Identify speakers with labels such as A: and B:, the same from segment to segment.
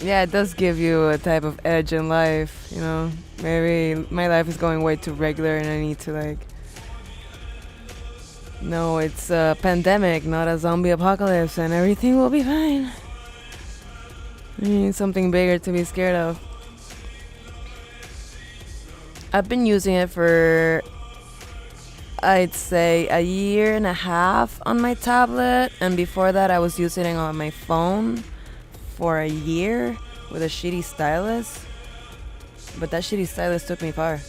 A: Yeah, it does give you a type of edge in life, you know. Maybe my life is going way too regular and I need to like, no, it's a pandemic, not a zombie apocalypse, and everything will be fine. I need something bigger to be scared of. I've been using it for, I'd say, a year and a half on my tablet, and before that I was using it on my phone for a year with a shitty stylus. But that shitty stylus took me far.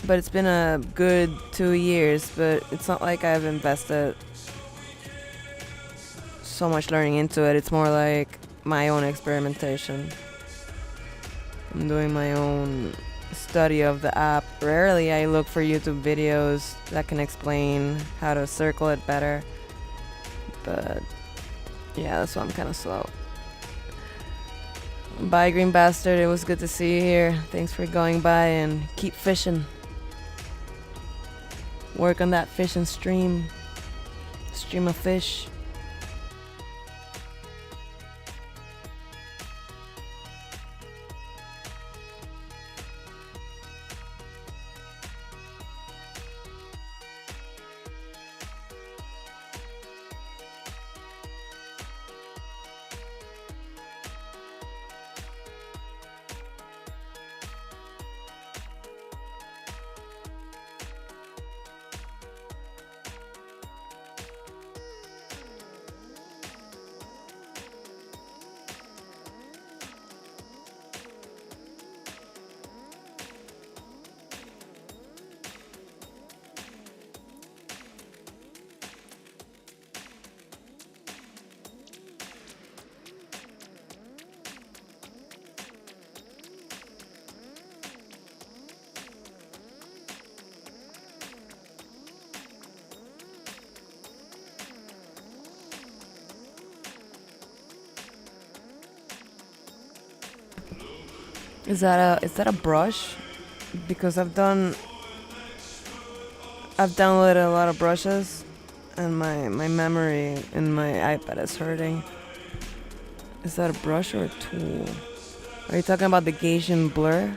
A: But it's been a good 2 years, but it's not like I've invested so much learning into it. It's more like my own experimentation. I'm doing my own study of the app. Rarely I look for YouTube videos that can explain how to circle it better. But yeah, that's why I'm kind of slow. Bye, Green Bastard. It was good to see you here. Thanks for going by and keep fishing. Work on that fishing stream. Stream of fish. Is that a brush? Because I've downloaded a lot of brushes and my memory in my iPad is hurting. Is that a brush or a tool? Are you talking about the Gaussian blur?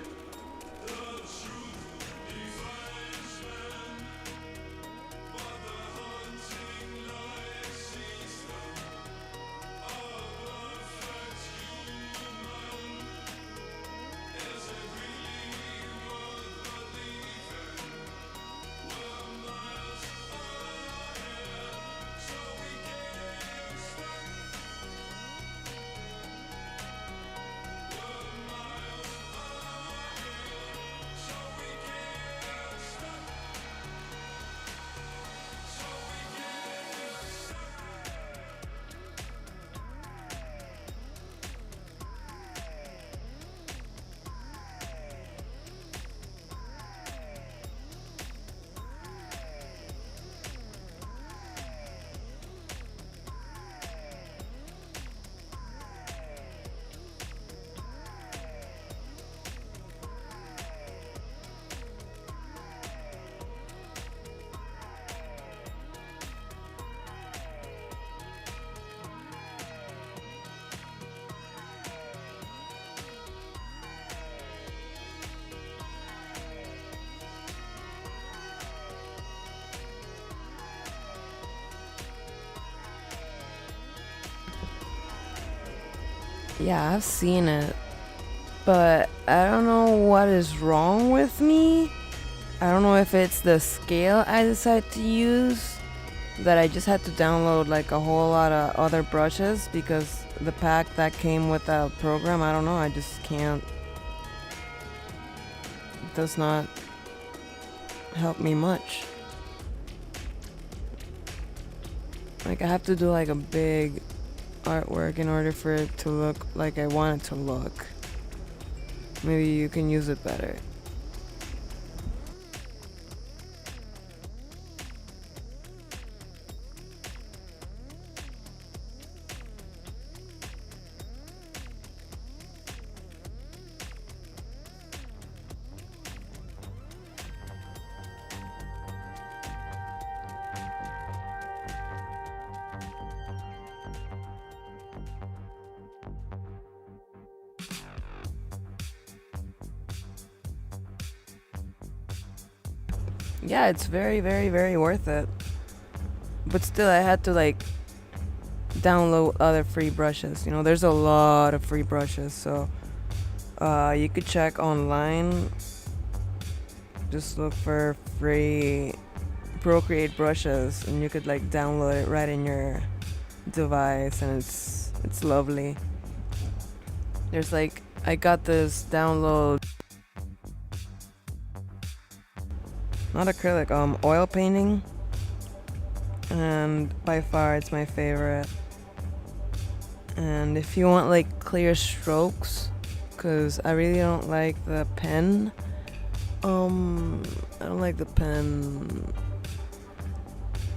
A: Yeah, I've seen it. But I don't know what is wrong with me. I don't know if it's the scale I decided to use, that I just had to download like a whole lot of other brushes because the pack that came with the program, I don't know, I just can't. It does not help me much. Like I have to do like a big artwork in order for it to look like I want it to look. Maybe you can use it better. yeah, it's very, very, very worth it. But still, I had to like download other free brushes. You know, there's a lot of free brushes, so you could check online. Just look for free Procreate brushes, and you could like download it right in your device, and it's lovely. There's like I got this download, not acrylic, oil painting, and by far it's my favorite. And if you want like clear strokes, because I really don't like the pen. I don't like the pen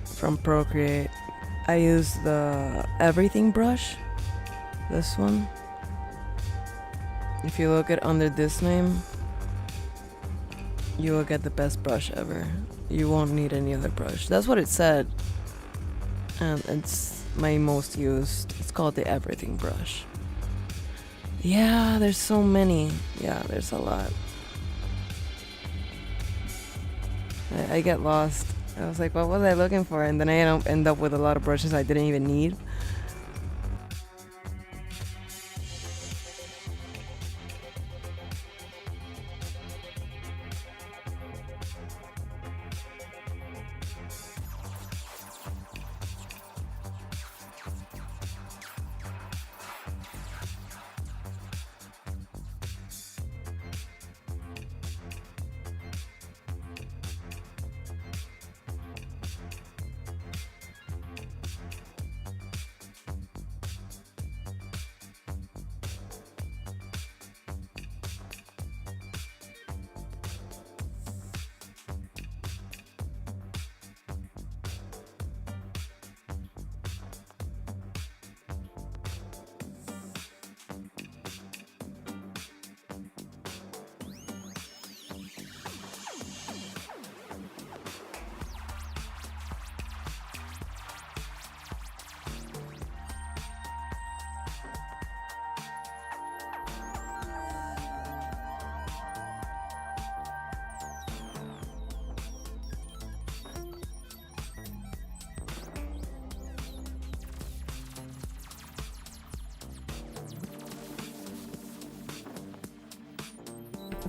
A: from Procreate. I use the everything brush. This one. If you look at under this name, you will get the best brush ever. You won't need any other brush. That's what it said. And it's my most used. It's called the everything brush. Yeah, there's so many. Yeah, there's a lot. I get lost. I was like, what was I looking for? And then I end up with a lot of brushes I didn't even need.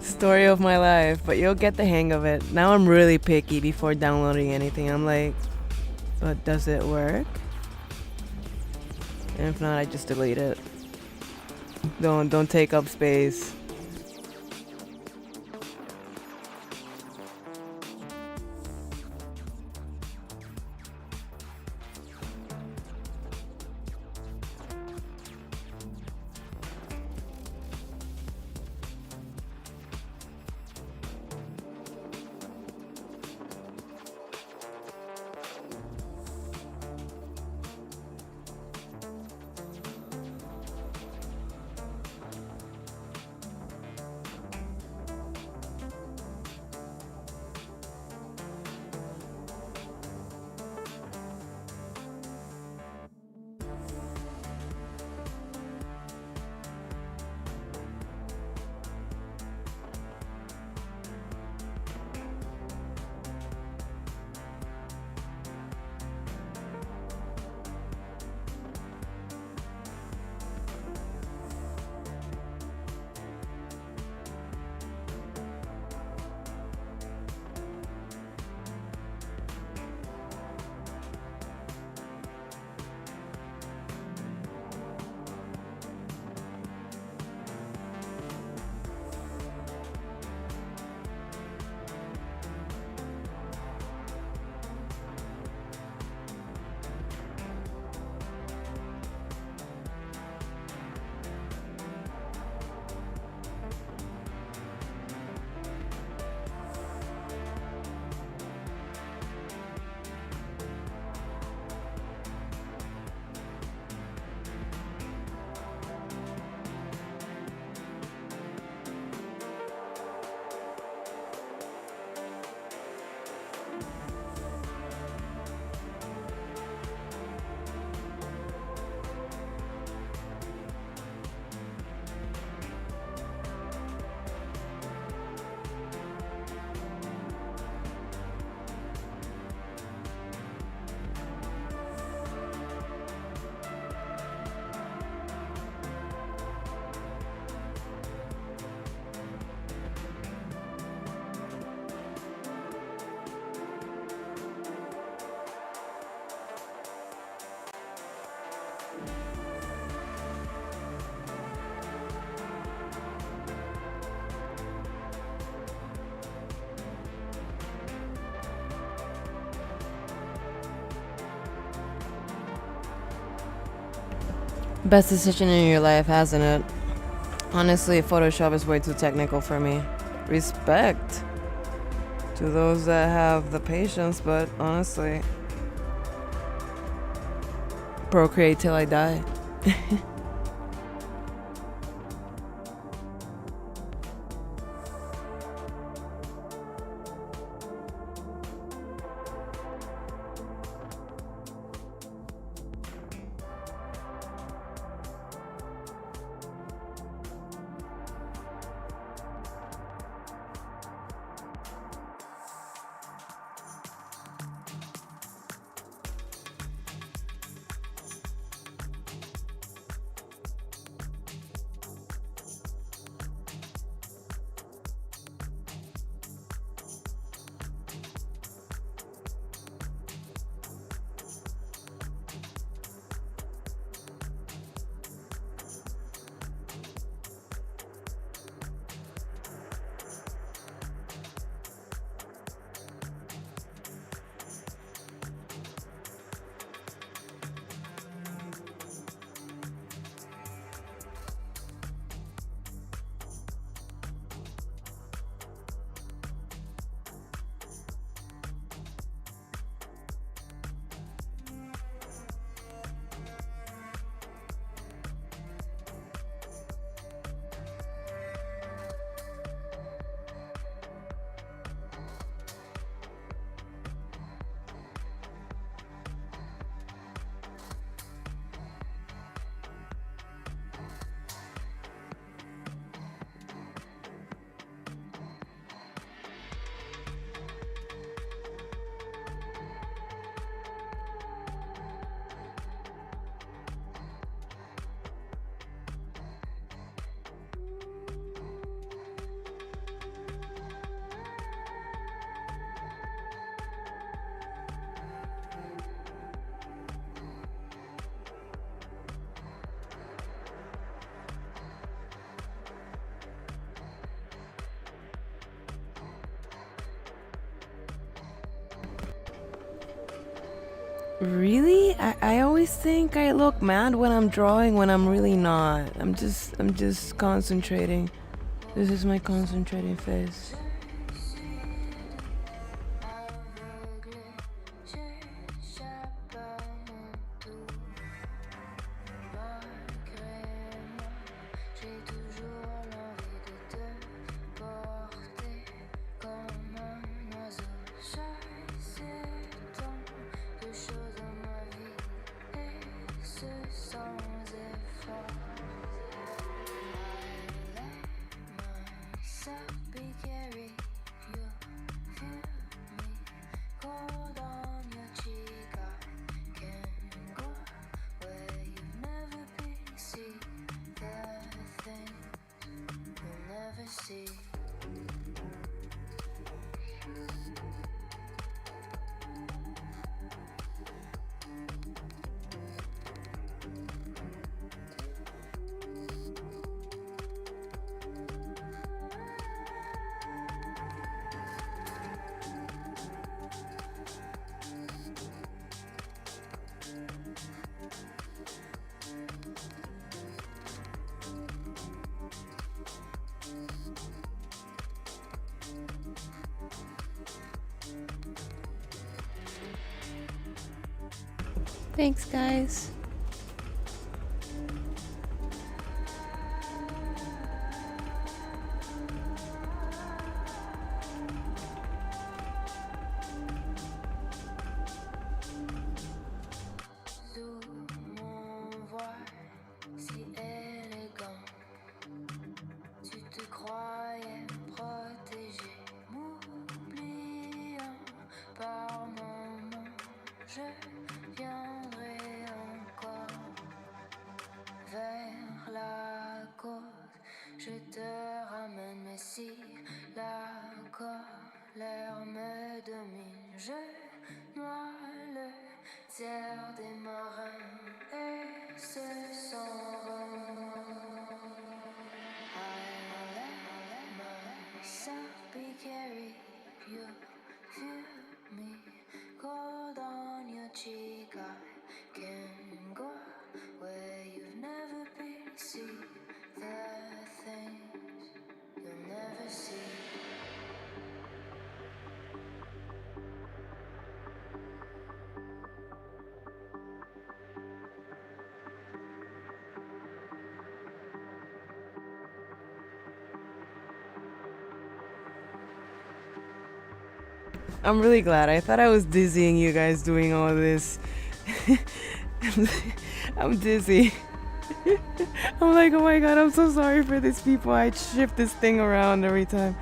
A: Story of my life, but you'll get the hang of it. Now I'm really picky before downloading anything. I'm like, but does it work? And if not, I just delete it. Don't take up space. Best decision in your life, hasn't it? Honestly, Photoshop is way too technical for me. Respect to those that have the patience, but honestly, procreate till I die. Really? I always think I look mad when I'm drawing when I'm really not. I'm just concentrating. This is my concentrating face. Thanks, guys.
B: Cold on your cheek, I can go where you've never
A: I'm really glad. I thought I was dizzying you guys doing all this. I'm dizzy. I'm like, oh my god, I'm so sorry for these people. I shift this thing around every time.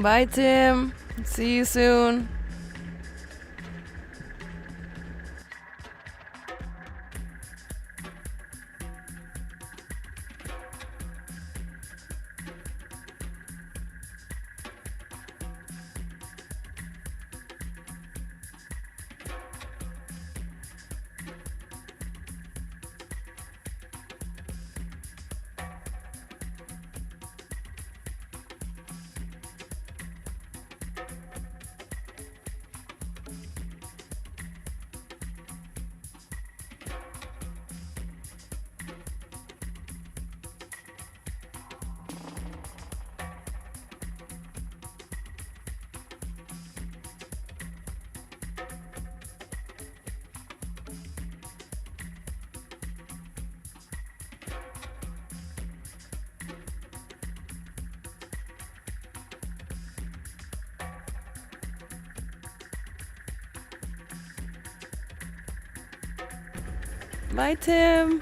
A: Bye, Tim. See you soon. Bye, Tim.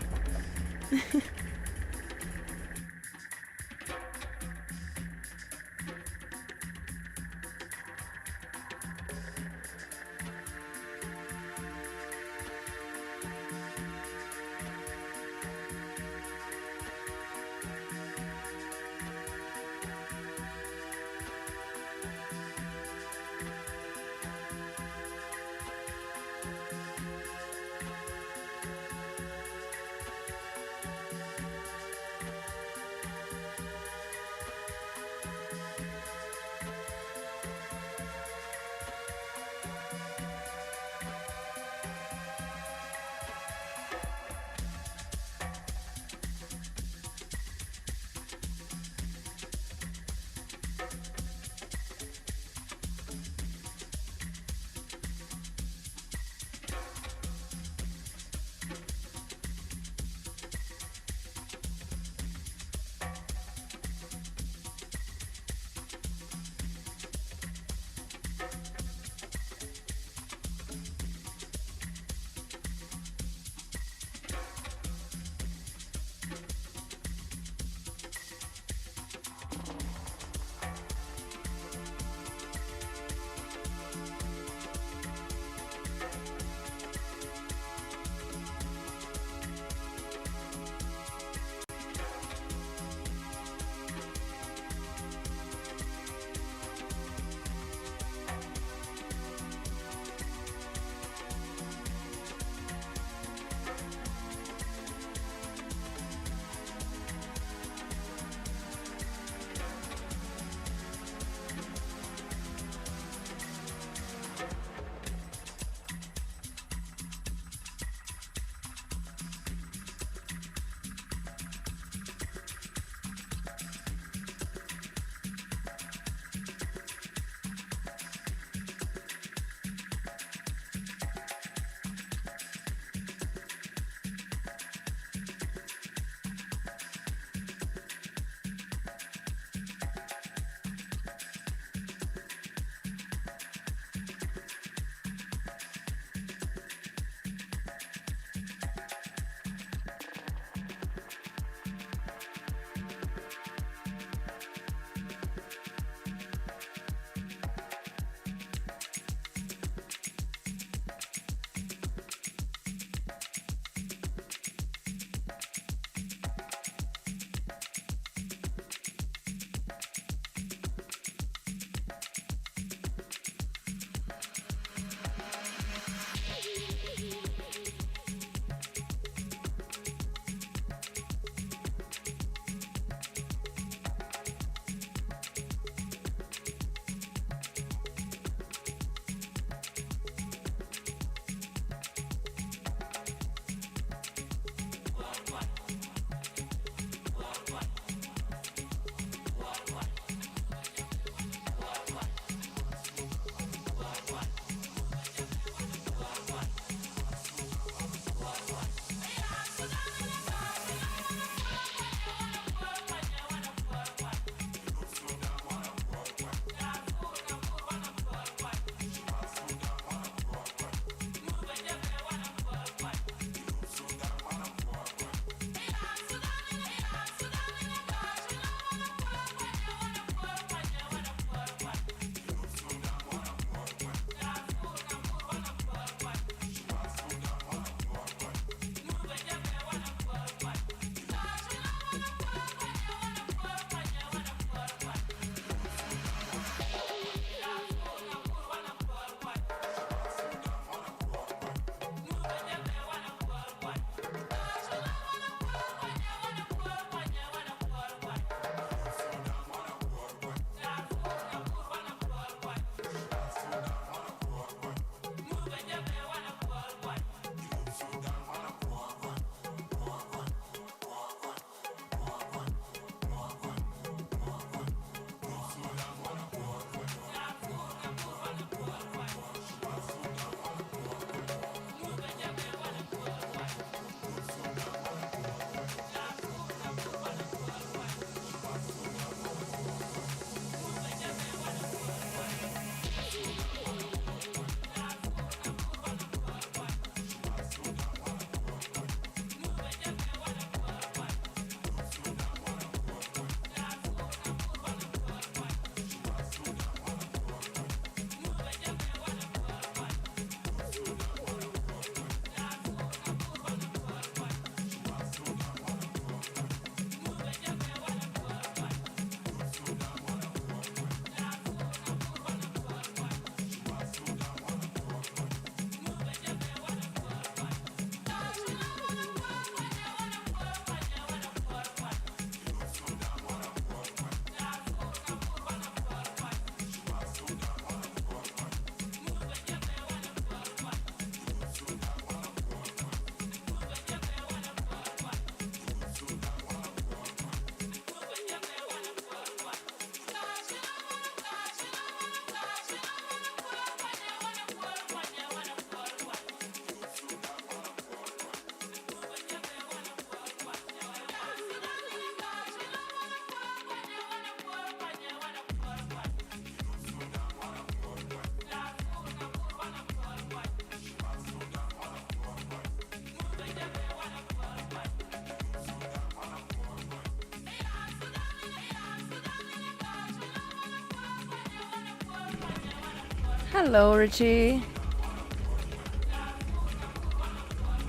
A: Hello, Richie.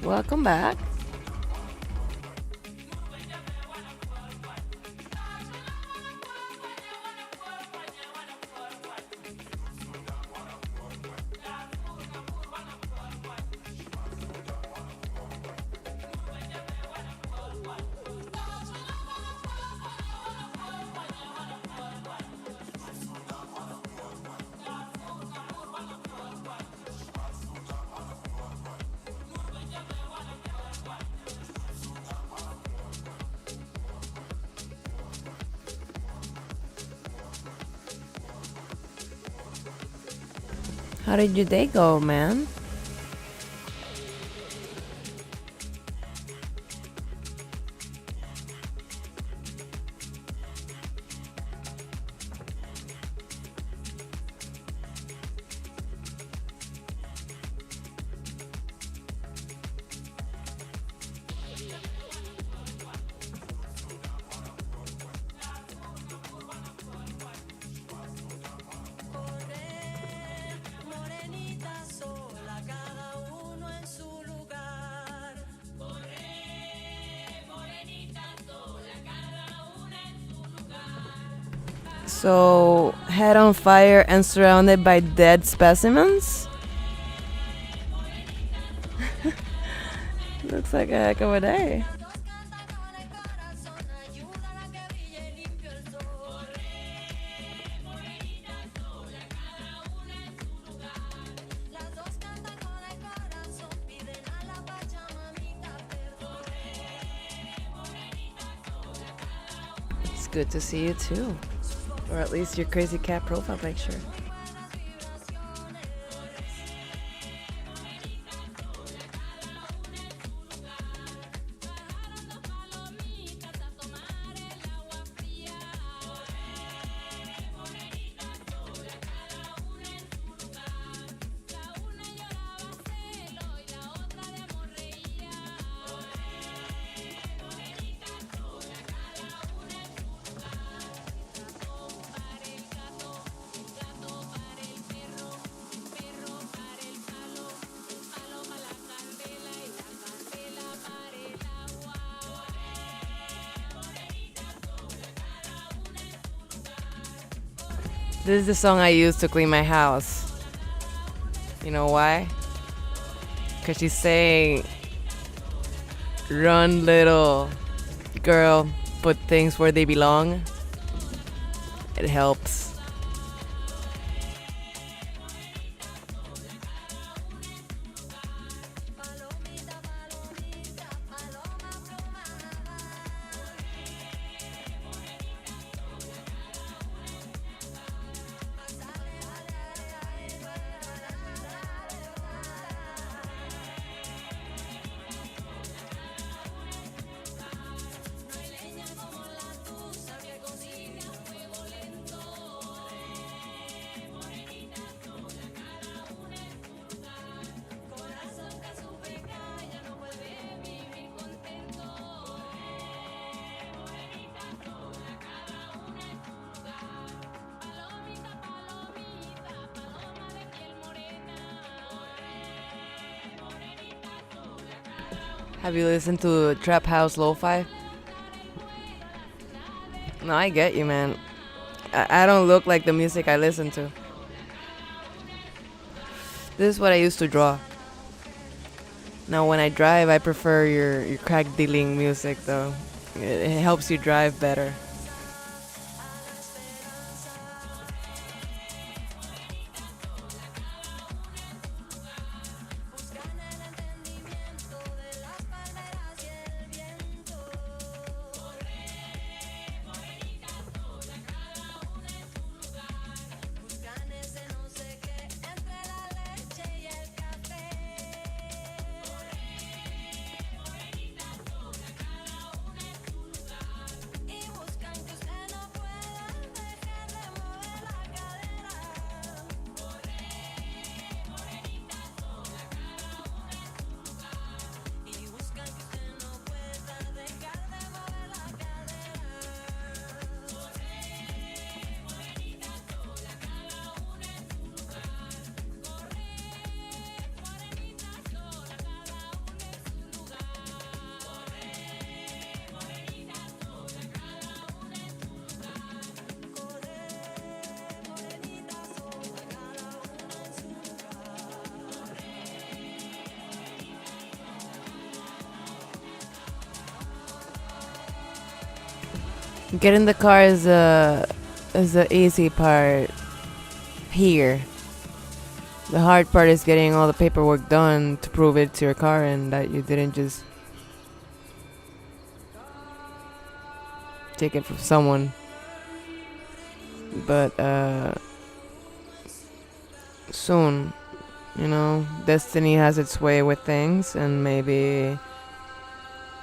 A: Welcome back. How did your day go, man? So, head on fire and surrounded by dead specimens? Looks like a heck of a day. It's good to see you too. Or at least your crazy cat profile picture. This is the song I use to clean my house. You know why? Because she's saying, run little girl, put things where they belong. It helps. Have you listened to Trap House Lo-Fi? No, I get you, man. I don't look like the music I listen to. This is what I used to draw. Now when I drive, I prefer your crack dealing music though. It helps you drive better. Getting the car is the easy part here. The hard part is getting all the paperwork done to prove it's your car and that you didn't just take it from someone. But soon, destiny has its way with things, and maybe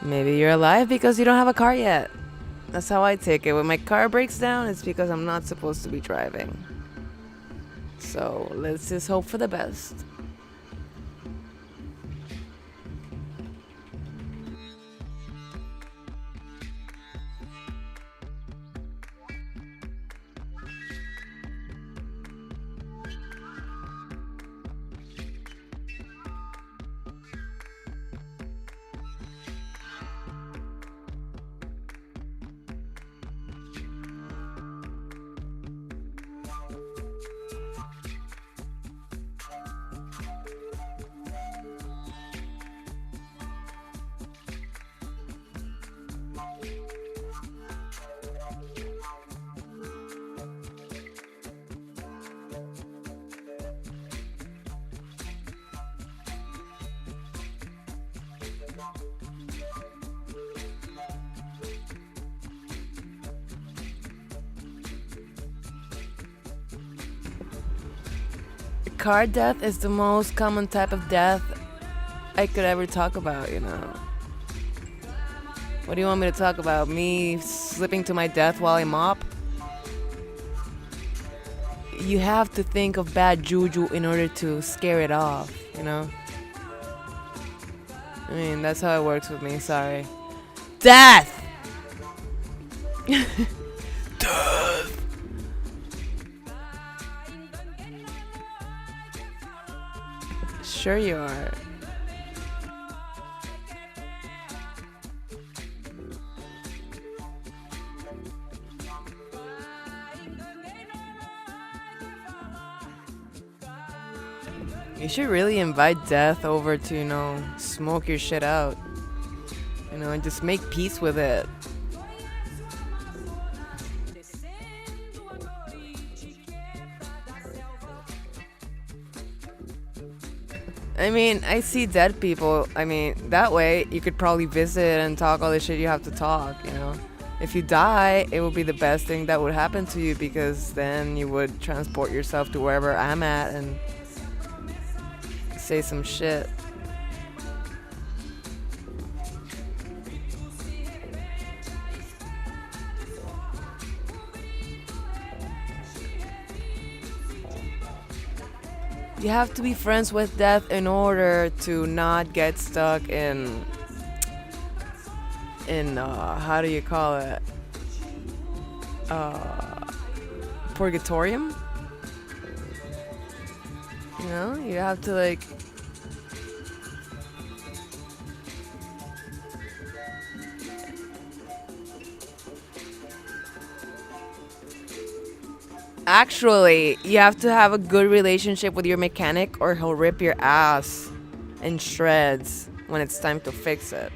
A: you're alive because you don't have a car yet. That's how I take it. When my car breaks down, it's because I'm not supposed to be driving. So let's just hope for the best. Car death is the most common type of death I could ever talk about, What do you want me to talk about? Me slipping to my death while I mop? You have to think of bad juju in order to scare it off, I mean, that's how it works with me, sorry. Death! Death! Sure you are. You should really invite death over to, smoke your shit out. And just make peace with it. I mean, I see dead people. I mean, that way you could probably visit and talk all the shit you have to talk, If you die, it would be the best thing that would happen to you because then you would transport yourself to wherever I'm at and say some shit. You have to be friends with death in order to not get stuck in how do you call it? Purgatorium? You have to Actually, you have to have a good relationship with your mechanic or he'll rip your ass in shreds when it's time to fix it.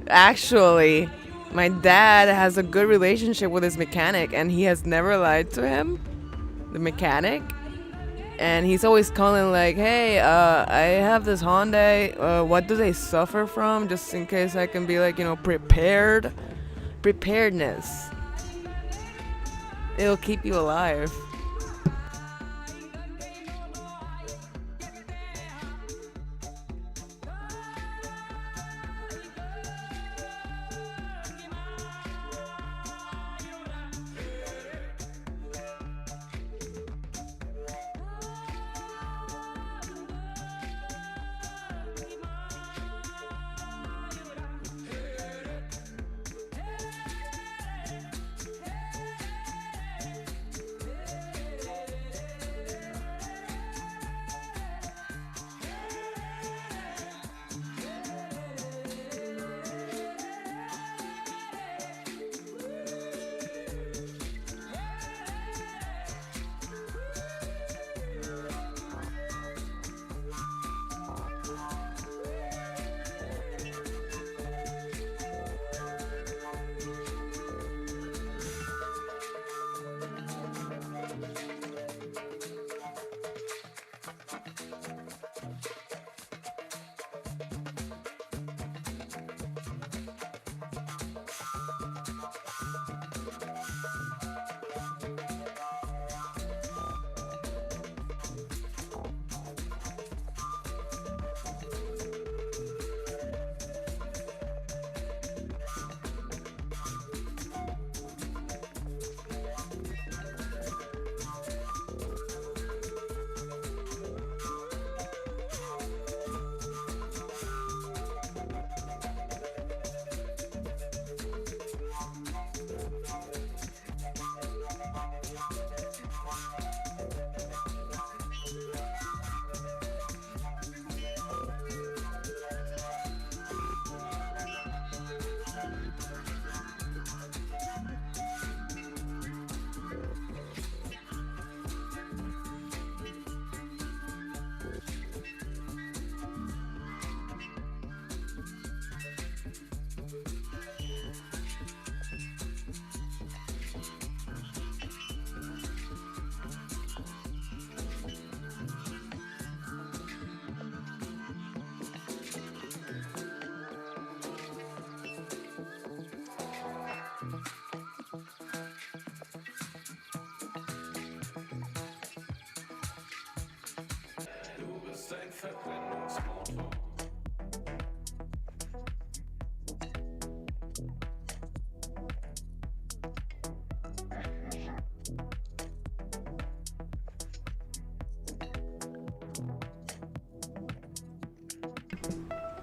A: Actually, my dad has a good relationship with his mechanic and he has never lied to him, the mechanic. And he's always calling like, hey, I have this Hyundai. What do they suffer from? Just in case I can be prepared. Preparedness. It'll keep you alive.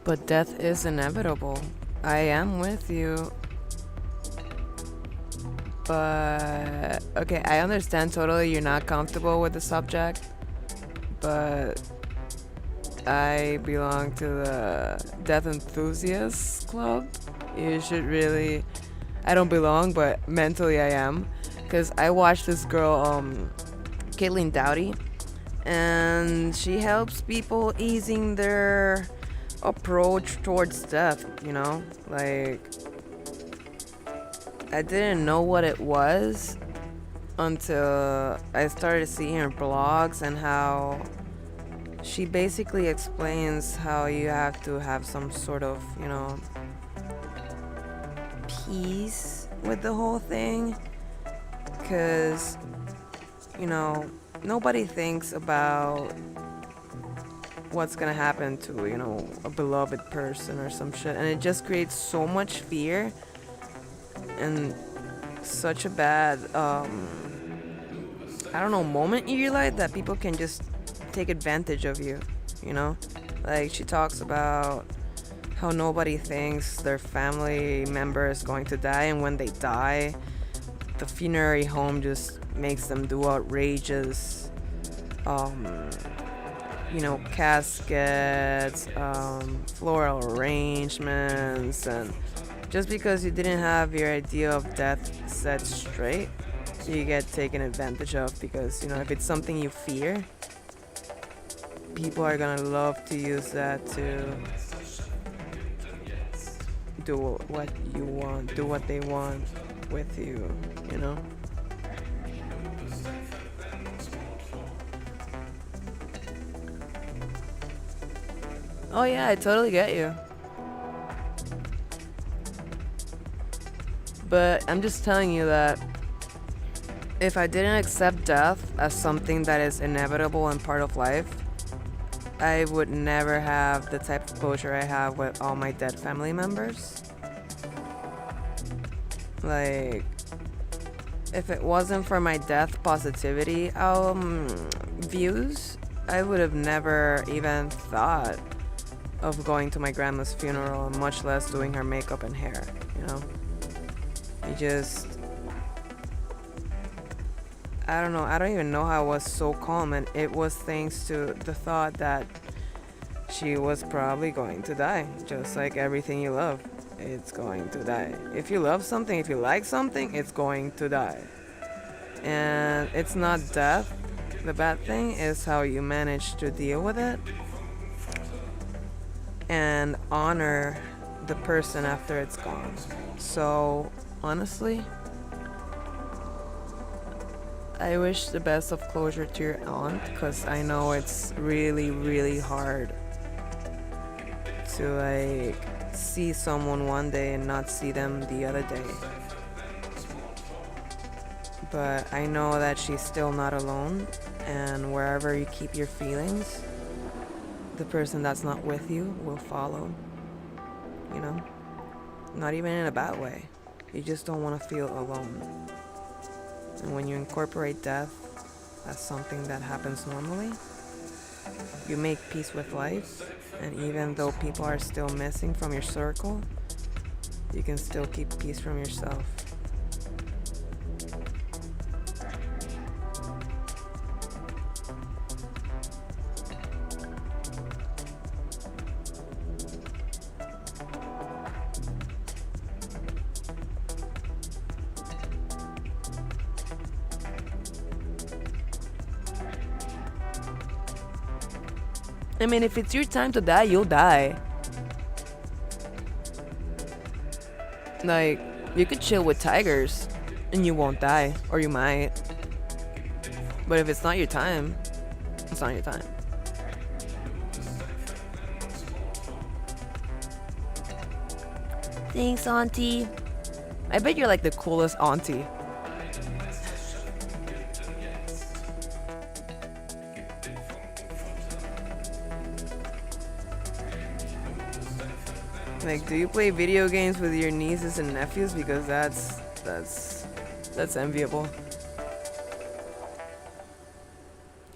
A: But death is inevitable. I am with you. But okay, I understand totally you're not comfortable with the subject, but I belong to the death enthusiasts club. You should really. I don't belong, but mentally I am, because I watched this girl, Caitlin Dowdy, and she helps people easing their approach towards death. Like, I didn't know what it was until I started seeing her blogs and how she basically explains how you have to have some sort of, peace with the whole thing. Because, nobody thinks about what's gonna happen to, a beloved person or some shit. And it just creates so much fear and such a bad, moment in your life that people can just take advantage of you, Like, she talks about how nobody thinks their family member is going to die, and when they die, the funerary home just makes them do outrageous, caskets, floral arrangements, and just because you didn't have your idea of death set straight, you get taken advantage of because, if it's something you fear, people are gonna love to use that to do what you want, do what they want with you, Oh yeah, I totally get you. But I'm just telling you that if I didn't accept death as something that is inevitable and part of life, I would never have the type of closure I have with all my dead family members. Like, if it wasn't for my death positivity views, I would have never even thought of going to my grandma's funeral, much less doing her makeup and hair, I don't know. I don't even know how I was so calm, and it was thanks to the thought that she was probably going to die, just like everything you love. It's going to die. If you love something, if you like something, it's going to die. And it's not death. The bad thing is how you manage to deal with it and honor the person after it's gone. So, honestly, I wish the best of closure to your aunt, because I know it's really, really hard to see someone one day and not see them the other day. But I know that she's still not alone, and wherever you keep your feelings, the person that's not with you will follow. Not even in a bad way. You just don't want to feel alone. And when you incorporate death as something that happens normally, you make peace with life, and even though people are still missing from your circle, you can still keep peace from yourself. I mean, if it's your time to die, you'll die. Like, you could chill with tigers and you won't die, or you might. But if it's not your time, it's not your time. Thanks, Auntie. I bet you're like the coolest auntie. Like, do you play video games with your nieces and nephews? Because that's enviable.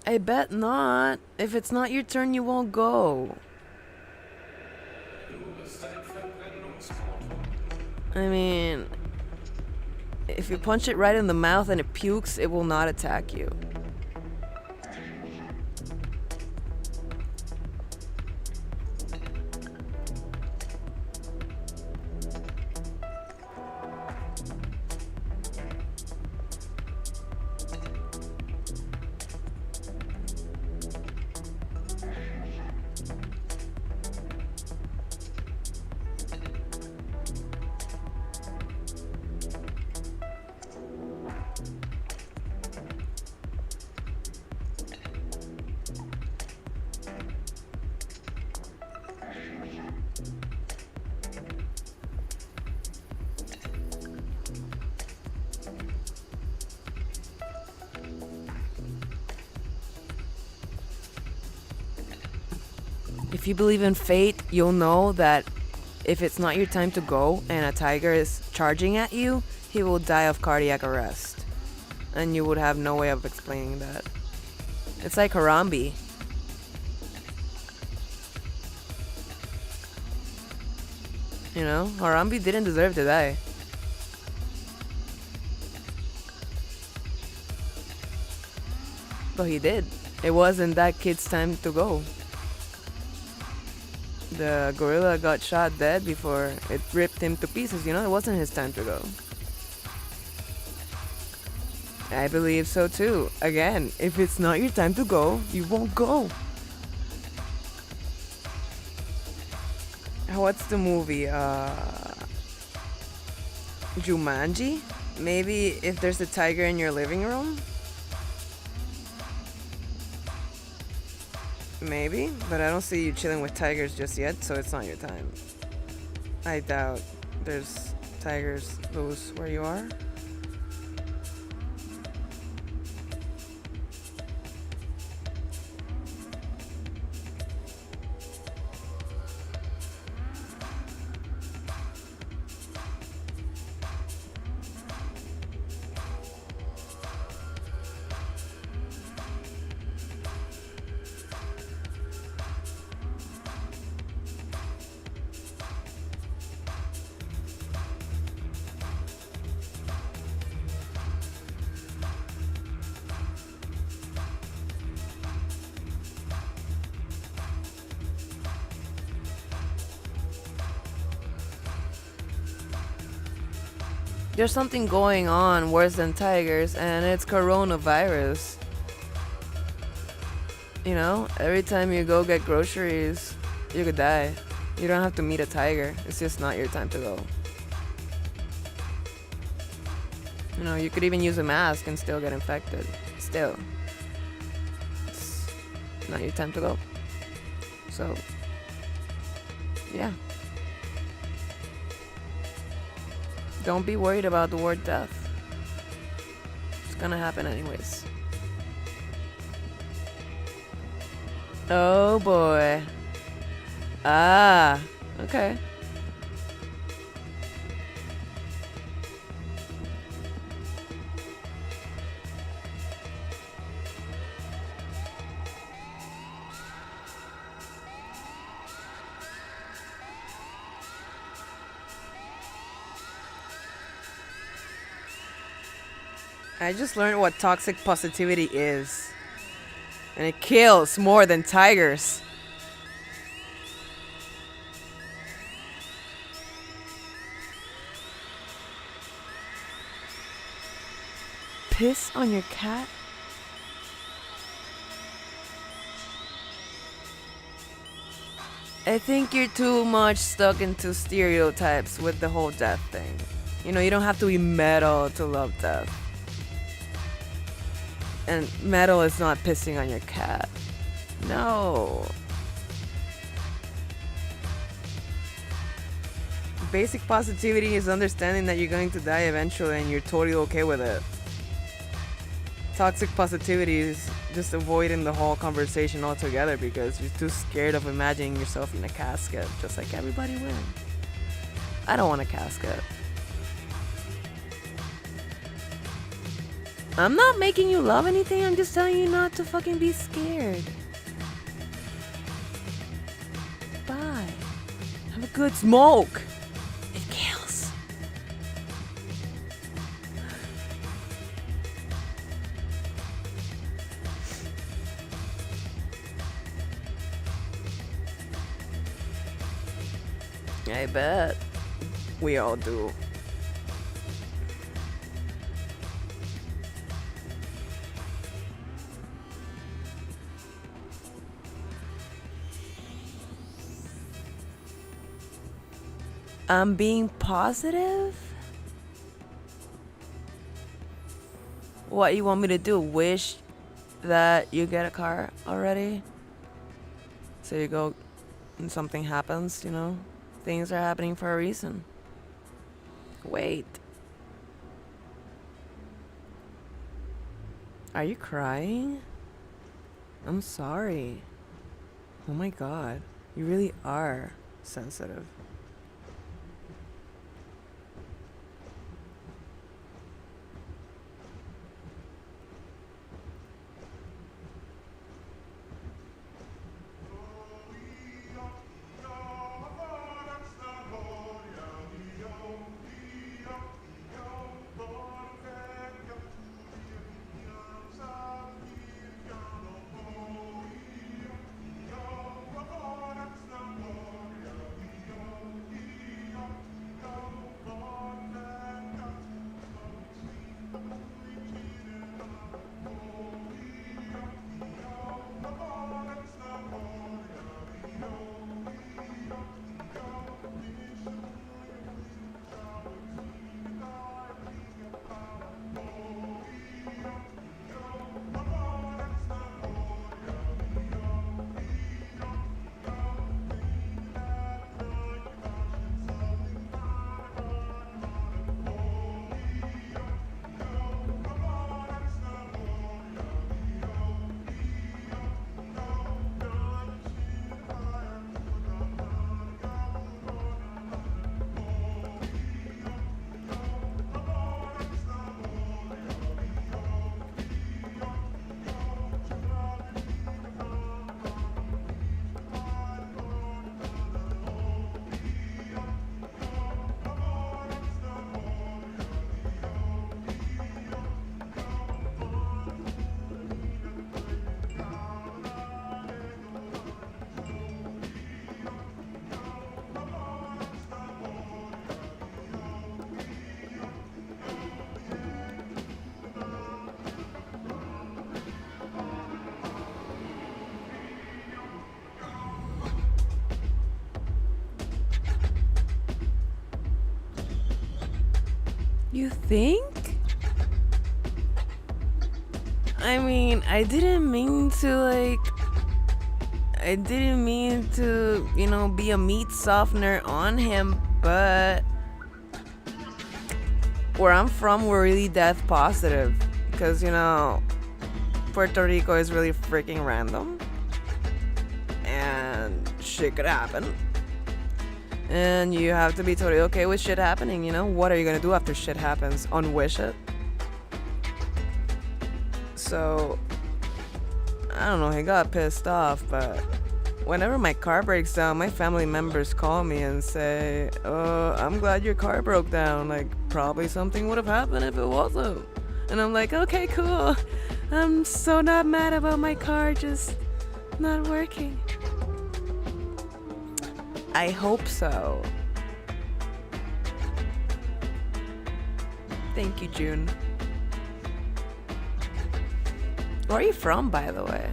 A: I bet not. If it's not your turn, you won't go. I mean, if you punch it right in the mouth and it pukes, it will not attack you. If you believe in fate, you'll know that if it's not your time to go and a tiger is charging at you, he will die of cardiac arrest. And you would have no way of explaining that. It's like Harambe. You know, Harambe didn't deserve to die. But he did. It wasn't that kid's time to go. The gorilla got shot dead before it ripped him to pieces, you know? It wasn't his time to go. I believe so too. Again, if it's not your time to go, you won't go. What's the movie? Jumanji? Maybe if there's a tiger in your living room? Maybe, but I don't see you chilling with tigers just yet, so it's not your time. I doubt there's tigers loose where you are. There's something going on worse than tigers, and it's coronavirus. You know, every time you go get groceries, you could die. You don't have to meet a tiger. It's just not your time to go. You know, you could even use a mask and still get infected. Still. It's not your time to go. So, yeah. Don't be worried about the word death. It's gonna happen anyways. Oh boy. Ah, okay. I just learned what toxic positivity is. And it kills more than tigers. Piss on your cat? I think you're too much stuck into stereotypes with the whole death thing. You know, you don't have to be metal to love death. And metal is not pissing on your cat. No. Basic positivity is understanding that you're going to die eventually and you're totally okay with it. Toxic positivity is just avoiding the whole conversation altogether because you're too scared of imagining yourself in a casket, just like everybody will. I don't want a casket. I'm not making you love anything, I'm just telling you not to fucking be scared. Bye. Have a good smoke. It kills. I bet. We all do. I'm being positive? What you want me to do? Wish that you get a car already? So you go and something happens, you know? Things are happening for a reason. Wait. Are you crying? I'm sorry. Oh my god. You really are sensitive. You think? I mean, I didn't mean to, be a meat softener on him, but where I'm from, we're really death positive. Because, Puerto Rico is really freaking random. And shit could happen. And you have to be totally okay with shit happening, What are you gonna do after shit happens? Unwish it? So, I don't know, he got pissed off, but whenever my car breaks down, my family members call me and say, I'm glad your car broke down. Like, probably something would have happened if it wasn't. And I'm like, okay, cool. I'm so not mad about my car just not working. I hope so. Thank you, June. Where are you from, by the way?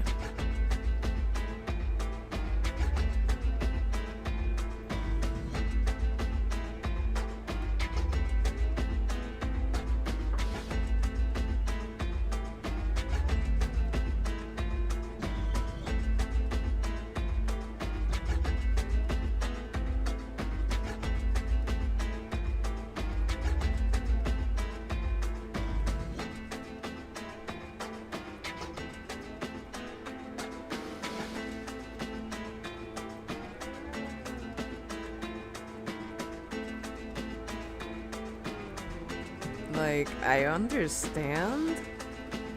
A: Like, I understand.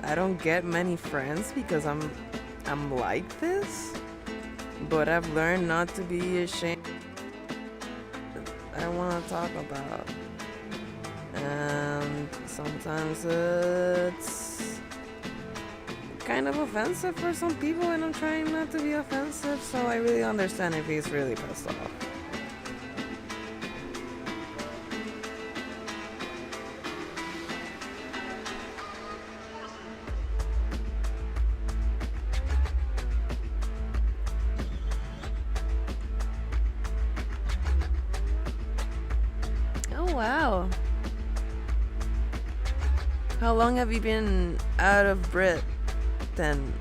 A: I don't get many friends because I'm like this, but I've learned not to be ashamed. I want to talk about, and sometimes it's kind of offensive for some people, and I'm trying not to be offensive, so I really understand if he's really pissed off. Oh wow. How long have you been out of Brit then?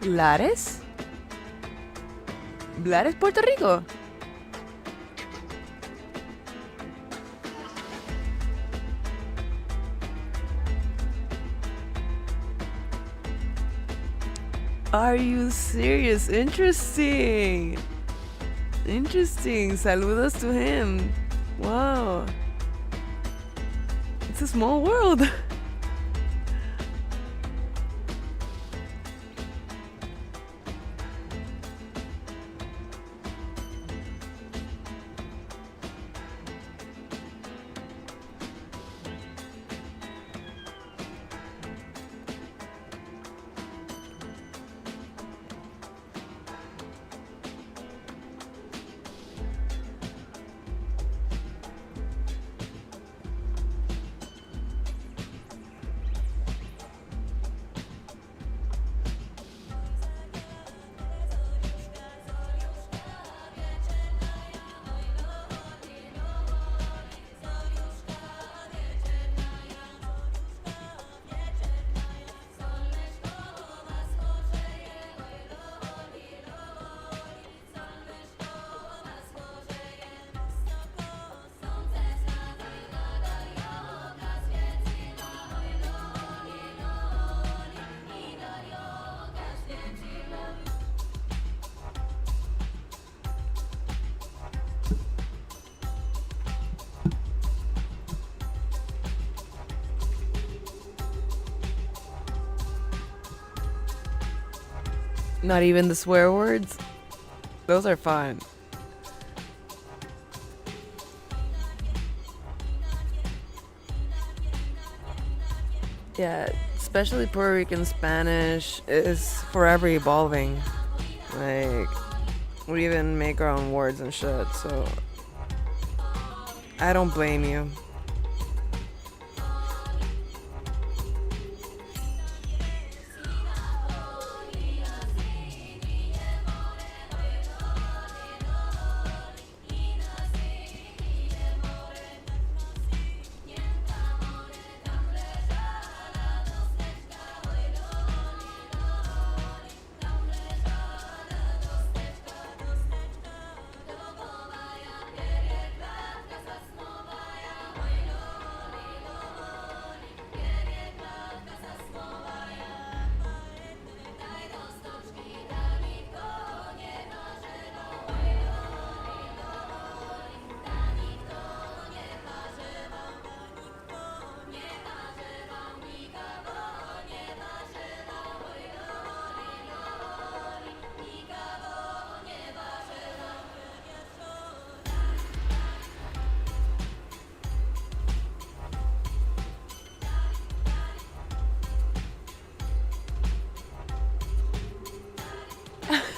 A: Lares? Lares, Puerto Rico? Are you serious? Interesting. Interesting. Saludos to him. Wow. It's a small world. Not even the swear words? Those are fine. Yeah, especially Puerto Rican Spanish is forever evolving. Like, we even make our own words and shit, so I don't blame you.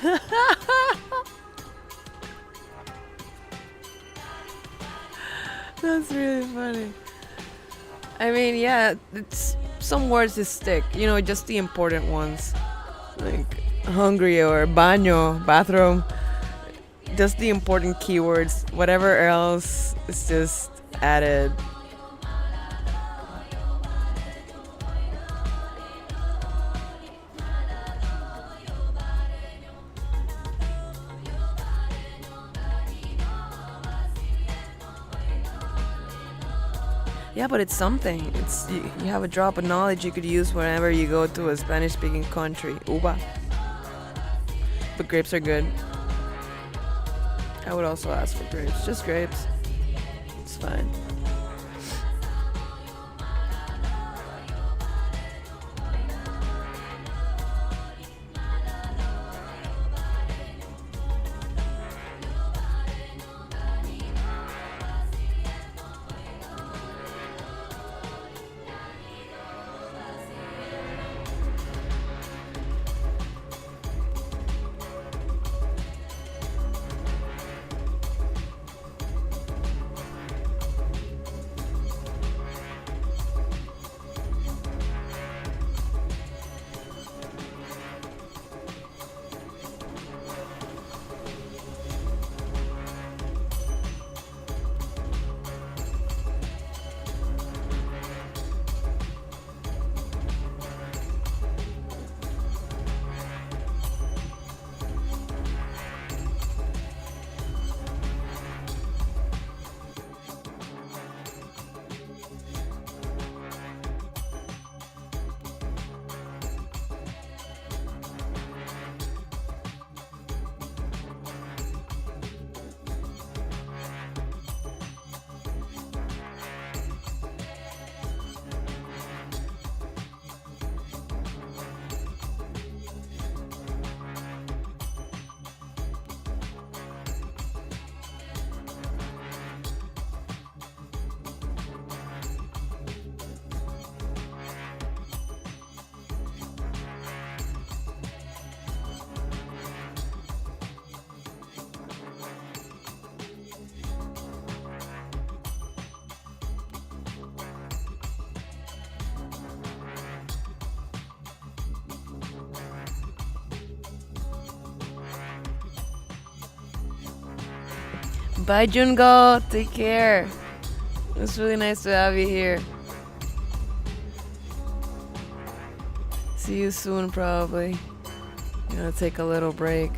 A: That's really funny. I mean, yeah, it's some words that stick. You know, just the important ones, like hungry or baño, bathroom. Just the important keywords. Whatever else is just added. Yeah, but it's something. It's you have a drop of knowledge you could use whenever you go to a Spanish-speaking country. Uva. But grapes are good. I would also ask for grapes. Just grapes. It's fine. Bye, Jungo. Take care. It's really nice to have you here. See you soon, probably. I'm gonna take a little break.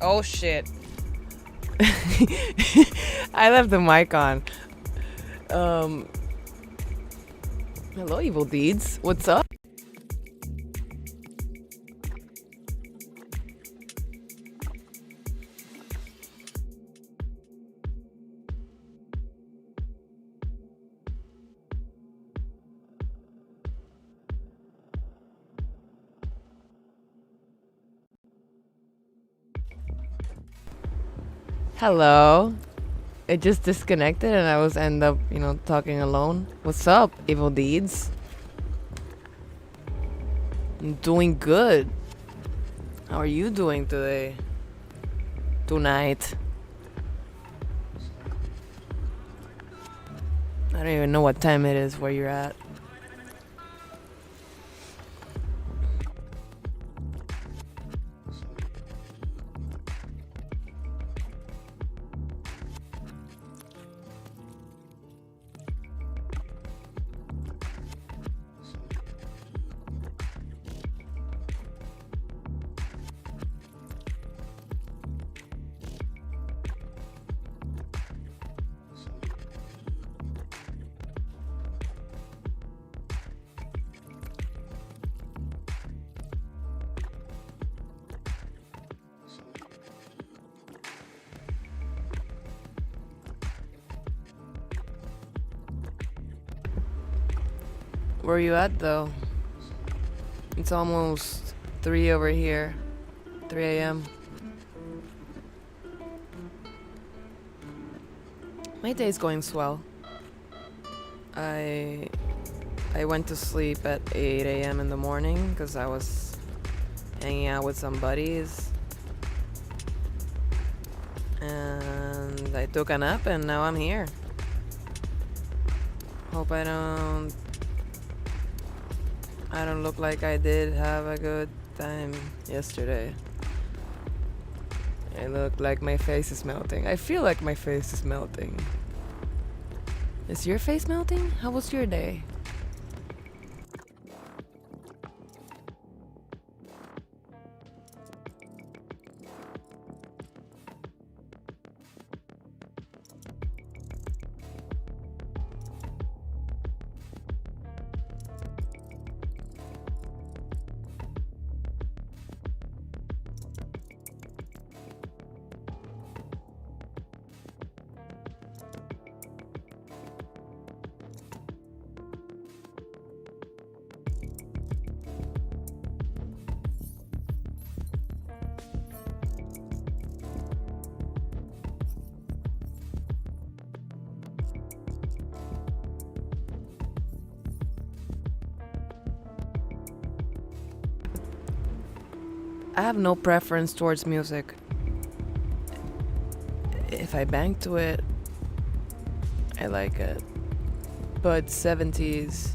A: Oh shit. I left the mic on. Hello, evil deeds. What's up? Hello. It just disconnected and I was end up, talking alone. What's up, evil deeds? I'm doing good. How are you doing today? Tonight? I don't even know what time it is where you're at. Where are you at though? It's almost 3 over here. 3 a.m. My day's going swell. I went to sleep at 8 a.m. in the morning because I was hanging out with some buddies. And I took a nap and now I'm here. Hope I don't look like I did have a good time yesterday. I look like my face is melting. I feel like my face is melting. Is your face melting? How was your day? I have no preference towards music. If I bang to it, I like it. But 70s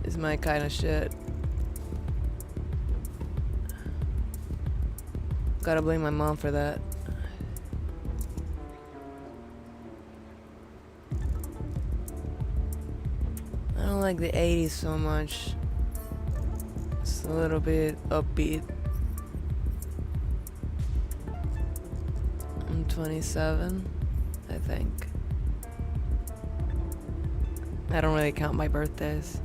A: is my kind of shit. Gotta blame my mom for that. I don't like the 80s so much. It's a little bit upbeat. I'm 27, I think. I don't really count my birthdays.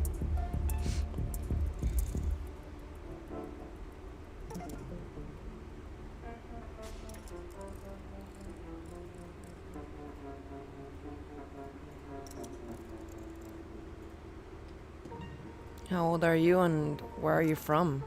A: How old are you and where are you from?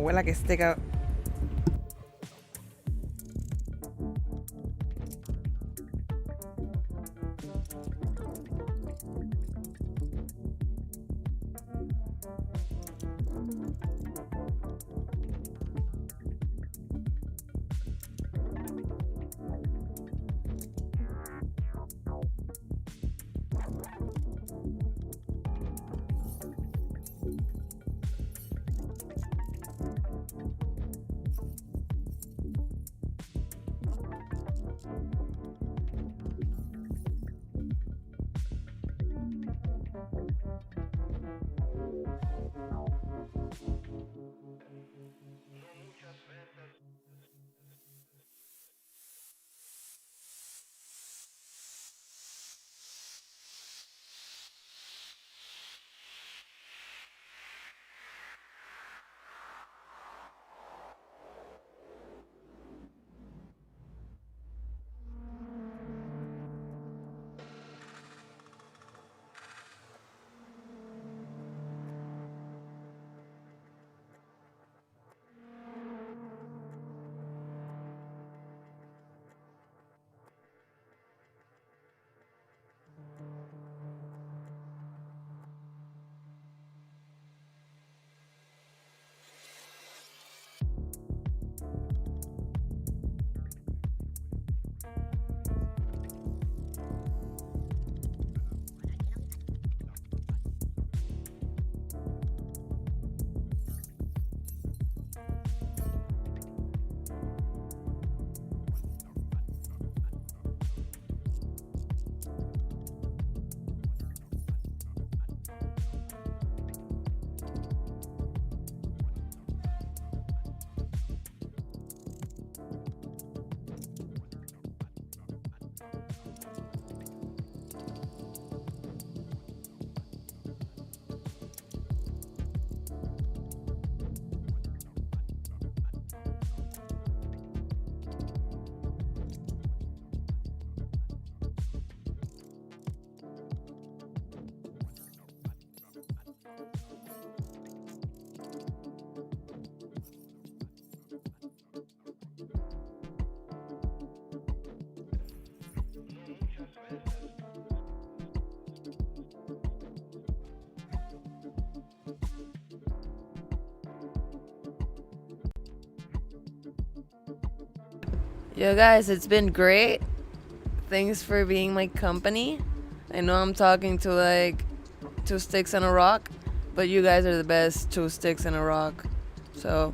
A: abuela que stick out. Yo guys, it's been great. Thanks for being my company. I know I'm talking to like two sticks and a rock, but you guys are the best two sticks and a rock. So